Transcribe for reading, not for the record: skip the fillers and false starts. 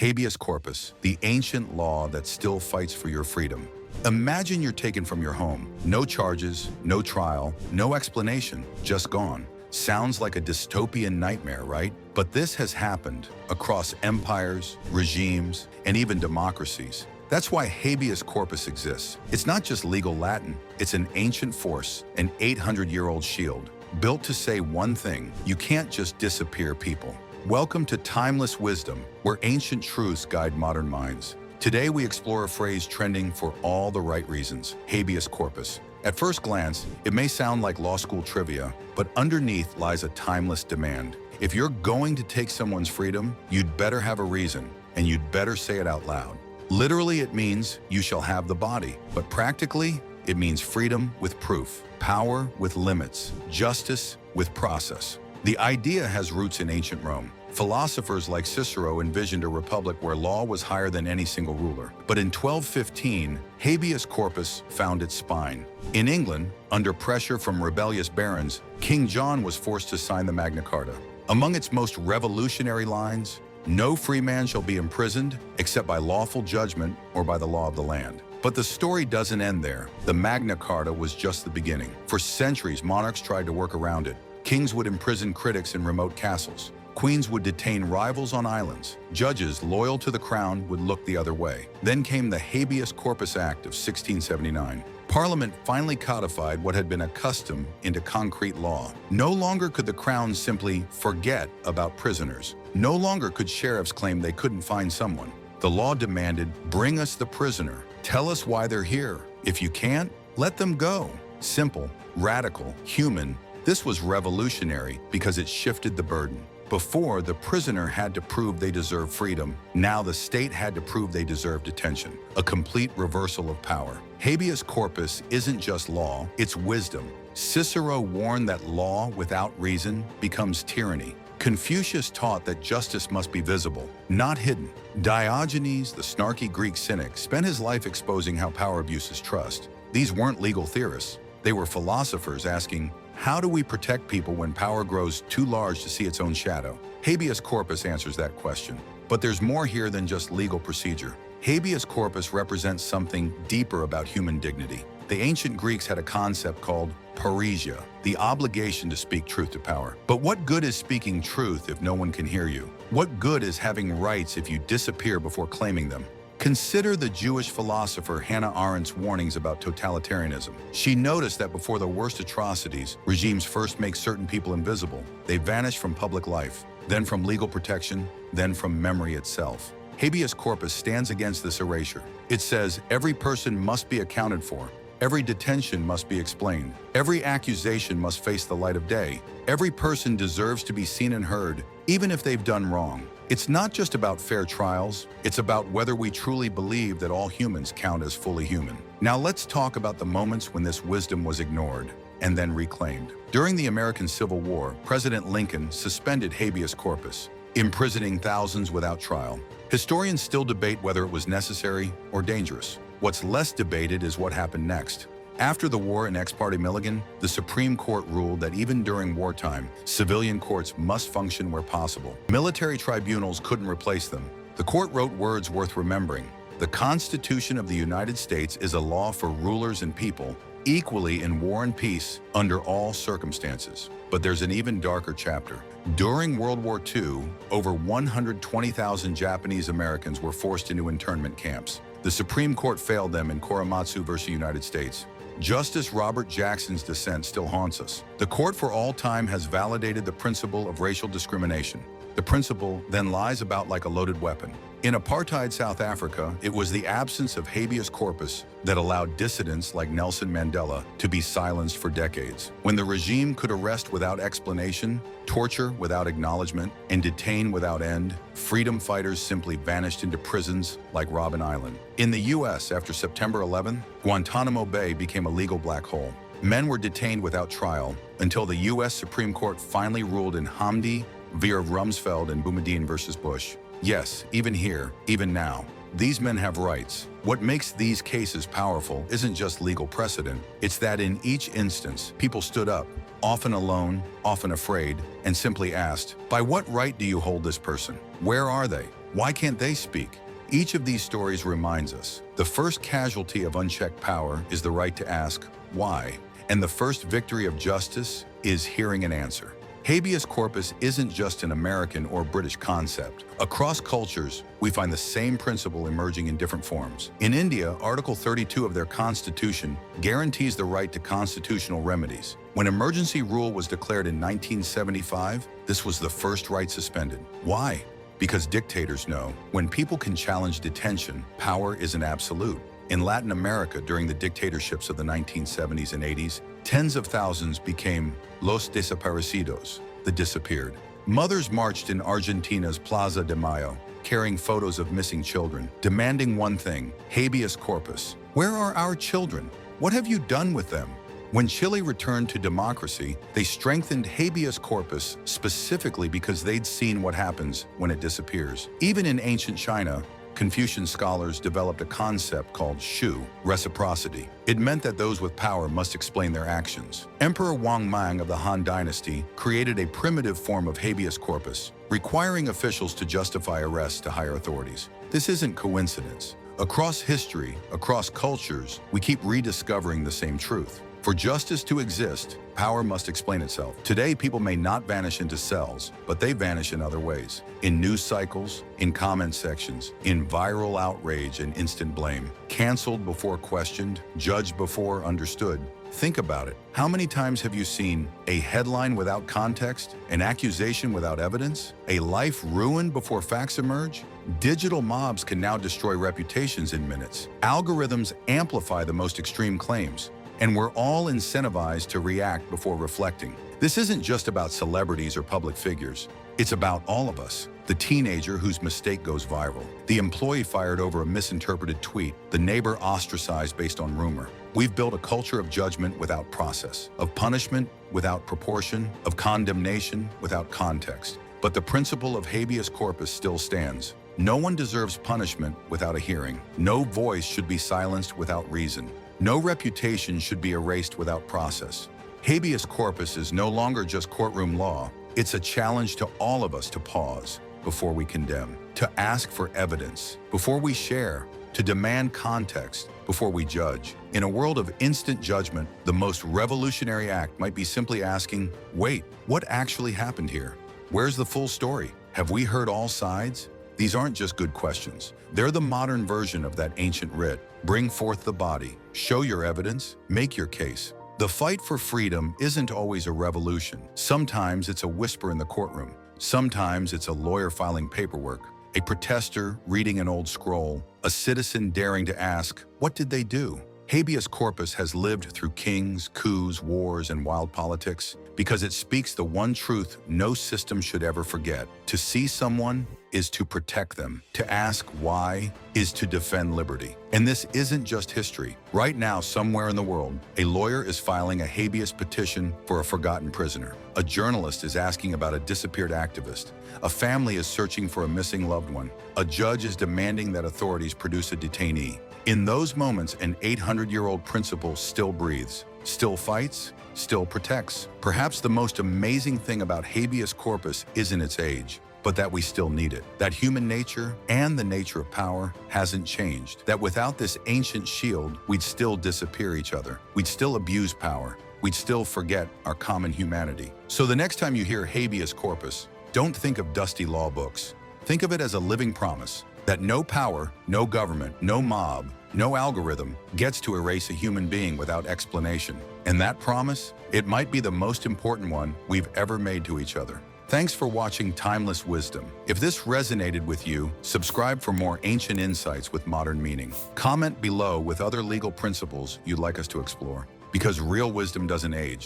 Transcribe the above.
Habeas corpus, the ancient law that still fights for your freedom. Imagine you're taken from your home. No charges, no trial, no explanation, just gone. Sounds like a dystopian nightmare, right? But this has happened across empires, regimes, and even democracies. That's why habeas corpus exists. It's not just legal Latin, it's an ancient force, an 800-year-old shield, built to say one thing: you can't just disappear people. Welcome to Timeless Wisdom, where ancient truths guide modern minds. Today we explore a phrase trending for all the right reasons: habeas corpus. At first glance, it may sound like law school trivia, but underneath lies a timeless demand. If you're going to take someone's freedom, you'd better have a reason, and you'd better say it out loud. Literally, it means you shall have the body, but practically, it means freedom with proof, power with limits, justice with process. The idea has roots in ancient Rome. Philosophers like Cicero envisioned a republic where law was higher than any single ruler. But in 1215, habeas corpus found its spine. In England, under pressure from rebellious barons, King John was forced to sign the Magna Carta. Among its most revolutionary lines, no free man shall be imprisoned except by lawful judgment or by the law of the land. But the story doesn't end there. The Magna Carta was just the beginning. For centuries, monarchs tried to work around it. Kings would imprison critics in remote castles. Queens would detain rivals on islands. Judges loyal to the crown would look the other way. Then came the Habeas Corpus Act of 1679. Parliament finally codified what had been a custom into concrete law. No longer could the crown simply forget about prisoners. No longer could sheriffs claim they couldn't find someone. The law demanded, bring us the prisoner. Tell us why they're here. If you can't, let them go. Simple, radical, human. This was revolutionary because it shifted the burden. Before, the prisoner had to prove they deserved freedom. Now the state had to prove they deserved detention. A complete reversal of power. Habeas corpus isn't just law, it's wisdom. Cicero warned that law without reason becomes tyranny. Confucius taught that justice must be visible, not hidden. Diogenes, the snarky Greek cynic, spent his life exposing how power abuses trust. These weren't legal theorists. They were philosophers asking, how do we protect people when power grows too large to see its own shadow? Habeas corpus answers that question. But there's more here than just legal procedure. Habeas corpus represents something deeper about human dignity. The ancient Greeks had a concept called parrhesia, the obligation to speak truth to power. But what good is speaking truth if no one can hear you? What good is having rights if you disappear before claiming them? Consider the Jewish philosopher Hannah Arendt's warnings about totalitarianism. She noticed that before the worst atrocities, regimes first make certain people invisible. They vanish from public life, then from legal protection, then from memory itself. Habeas corpus stands against this erasure. It says every person must be accounted for. Every detention must be explained. Every accusation must face the light of day. Every person deserves to be seen and heard, even if they've done wrong. It's not just about fair trials, it's about whether we truly believe that all humans count as fully human. Now let's talk about the moments when this wisdom was ignored and then reclaimed. During the American Civil War, President Lincoln suspended habeas corpus, imprisoning thousands without trial. Historians still debate whether it was necessary or dangerous. What's less debated is what happened next. After the war in Ex parte Milligan, the Supreme Court ruled that even during wartime, civilian courts must function where possible. Military tribunals couldn't replace them. The court wrote words worth remembering. The Constitution of the United States is a law for rulers and people, equally in war and peace, under all circumstances. But there's an even darker chapter. During World War II, over 120,000 Japanese Americans were forced into internment camps. The Supreme Court failed them in Korematsu versus United States. Justice Robert Jackson's dissent still haunts us. The court for all time has validated the principle of racial discrimination. The principle then lies about like a loaded weapon. In apartheid South Africa, it was the absence of habeas corpus that allowed dissidents like Nelson Mandela to be silenced for decades. When the regime could arrest without explanation, torture without acknowledgement, and detain without end, freedom fighters simply vanished into prisons like Robben Island. In the US, after September 11th, Guantanamo Bay became a legal black hole. Men were detained without trial until the US Supreme Court finally ruled in Hamdi, Veer of Rumsfeld, and Boumediene versus Bush. Yes, even here, even now, these men have rights. What makes these cases powerful isn't just legal precedent, it's that in each instance, people stood up, often alone, often afraid, and simply asked, by what right do you hold this person? Where are they? Why can't they speak? Each of these stories reminds us, the first casualty of unchecked power is the right to ask, why? And the first victory of justice is hearing an answer. Habeas corpus isn't just an American or British concept. Across cultures, we find the same principle emerging in different forms. In India, Article 32 of their constitution guarantees the right to constitutional remedies. When emergency rule was declared in 1975, this was the first right suspended. Why? Because dictators know, when people can challenge detention, power isn't absolute. In Latin America, during the dictatorships of the 1970s and 80s, tens of thousands became los desaparecidos, the disappeared. Mothers marched in Argentina's Plaza de Mayo, carrying photos of missing children, demanding one thing, habeas corpus. Where are our children? What have you done with them? When Chile returned to democracy, they strengthened habeas corpus specifically because they'd seen what happens when it disappears. Even in ancient China, Confucian scholars developed a concept called shu, reciprocity. It meant that those with power must explain their actions. Emperor Wang Mang of the Han Dynasty created a primitive form of habeas corpus, requiring officials to justify arrests to higher authorities. This isn't coincidence. Across history, across cultures, we keep rediscovering the same truth. For justice to exist, power must explain itself. Today, people may not vanish into cells, but they vanish in other ways. In news cycles, in comment sections, in viral outrage and instant blame. Canceled before questioned, judged before understood. Think about it. How many times have you seen a headline without context, an accusation without evidence, a life ruined before facts emerge? Digital mobs can now destroy reputations in minutes. Algorithms amplify the most extreme claims. And we're all incentivized to react before reflecting. This isn't just about celebrities or public figures. It's about all of us. The teenager whose mistake goes viral, the employee fired over a misinterpreted tweet, the neighbor ostracized based on rumor. We've built a culture of judgment without process, of punishment without proportion, of condemnation without context. But the principle of habeas corpus still stands. No one deserves punishment without a hearing. No voice should be silenced without reason. No reputation should be erased without process. Habeas corpus is no longer just courtroom law. It's a challenge to all of us to pause before we condemn, to ask for evidence before we share, to demand context before we judge. In a world of instant judgment, the most revolutionary act might be simply asking, wait, what actually happened here? Where's the full story? Have we heard all sides? These aren't just good questions. They're the modern version of that ancient writ. Bring forth the body, show your evidence, make your case. The fight for freedom isn't always a revolution. Sometimes it's a whisper in the courtroom. Sometimes it's a lawyer filing paperwork, a protester reading an old scroll, a citizen daring to ask, what did they do? Habeas corpus has lived through kings, coups, wars, and wild politics because it speaks the one truth no system should ever forget. To see someone is to protect them. To ask why is to defend liberty. And this isn't just history. Right now, somewhere in the world, a lawyer is filing a habeas petition for a forgotten prisoner. A journalist is asking about a disappeared activist. A family is searching for a missing loved one. A judge is demanding that authorities produce a detainee. In those moments, an 800-year-old principle still breathes, still fights, still protects. Perhaps the most amazing thing about habeas corpus isn't its age, but that we still need it. That human nature and the nature of power hasn't changed. That without this ancient shield, we'd still disappear each other. We'd still abuse power. We'd still forget our common humanity. So the next time you hear habeas corpus, don't think of dusty law books. Think of it as a living promise that no power, no government, no mob, no algorithm gets to erase a human being without explanation. And that promise, it might be the most important one we've ever made to each other. Thanks for watching Timeless Wisdom. If this resonated with you, subscribe for more ancient insights with modern meaning. Comment below with other legal principles you'd like us to explore. Because real wisdom doesn't age.